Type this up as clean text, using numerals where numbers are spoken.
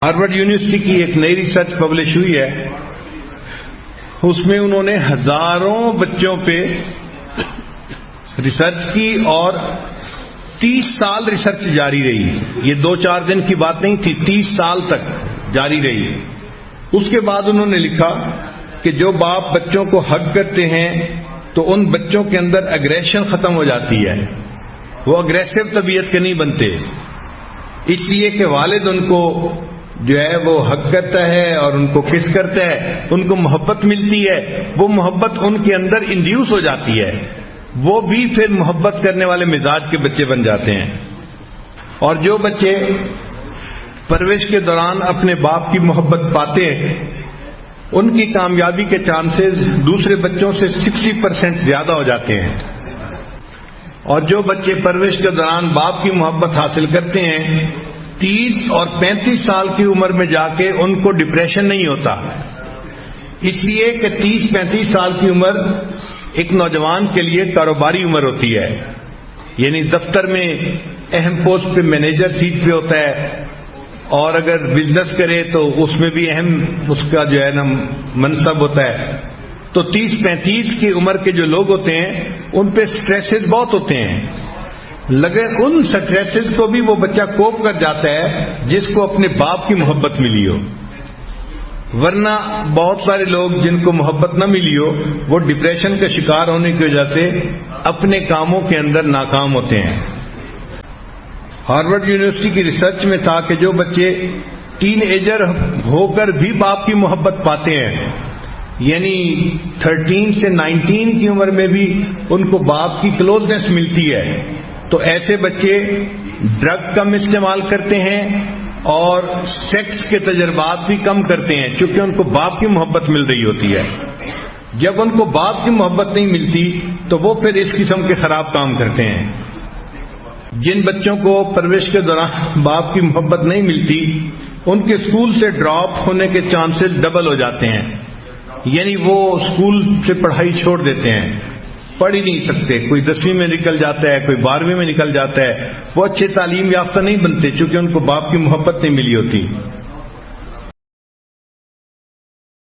Harvard university کی ایک نئی ریسرچ پبلش ہوئی ہے، اس میں انہوں نے ہزاروں بچوں پہ ریسرچ کی اور 30 سال ریسرچ جاری رہی. یہ 2-4 دن کی بات نہیں تھی، 30 سال تک جاری رہی. اس کے بعد انہوں نے لکھا کہ جو باپ بچوں کو ہگ کرتے ہیں تو ان بچوں کے اندر اگریشن ختم ہو جاتی ہے، وہ اگریسو طبیعت کے نہیں بنتے، اس لیے کہ والد ان کو جو ہے وہ حق کرتا ہے اور ان کو کس کرتا ہے، ان کو محبت ملتی ہے، وہ محبت ان کے اندر انڈیوس ہو جاتی ہے، وہ بھی پھر محبت کرنے والے مزاج کے بچے بن جاتے ہیں. اور جو بچے پرورش کے دوران اپنے باپ کی محبت پاتے ہیں ان کی کامیابی کے چانسز دوسرے بچوں سے 60% زیادہ ہو جاتے ہیں. اور جو بچے پرورش کے دوران باپ کی محبت حاصل کرتے ہیں 30 اور 35 سال کی عمر میں جا کے ان کو ڈپریشن نہیں ہوتا، اس لیے کہ 30-35 سال کی عمر ایک نوجوان کے لیے کاروباری عمر ہوتی ہے. یعنی دفتر میں اہم پوسٹ پہ مینیجر سیٹ پہ ہوتا ہے، اور اگر بزنس کرے تو اس میں بھی اہم اس کا جو ہے نا منصب ہوتا ہے. تو 30-35 کی عمر کے جو لوگ ہوتے ہیں ان پہ سٹریسز بہت ہوتے ہیں، لگے ان سٹریسز کو بھی وہ بچہ کوپ کر جاتا ہے جس کو اپنے باپ کی محبت ملی ہو. ورنہ بہت سارے لوگ جن کو محبت نہ ملی ہو وہ ڈپریشن کا شکار ہونے کی وجہ سے اپنے کاموں کے اندر ناکام ہوتے ہیں. ہارورڈ یونیورسٹی کی ریسرچ میں تھا کہ جو بچے ٹین ایجر ہو کر بھی باپ کی محبت پاتے ہیں، یعنی 13 سے 19 کی عمر میں بھی ان کو باپ کی کلوزنس ملتی ہے، تو ایسے بچے ڈرگ کم استعمال کرتے ہیں اور سیکس کے تجربات بھی کم کرتے ہیں، چونکہ ان کو باپ کی محبت مل رہی ہوتی ہے. جب ان کو باپ کی محبت نہیں ملتی تو وہ پھر اس قسم کے خراب کام کرتے ہیں. جن بچوں کو پرورش کے دوران باپ کی محبت نہیں ملتی ان کے اسکول سے ڈراپ ہونے کے چانسز ڈبل ہو جاتے ہیں، یعنی وہ اسکول سے پڑھائی چھوڑ دیتے ہیں، پڑھ ہی نہیں سکتے. کوئی 10ویں میں نکل جاتا ہے، کوئی 12ویں میں نکل جاتا ہے، وہ اچھے تعلیم یافتہ نہیں بنتے چونکہ ان کو باپ کی محبت نہیں ملی ہوتی.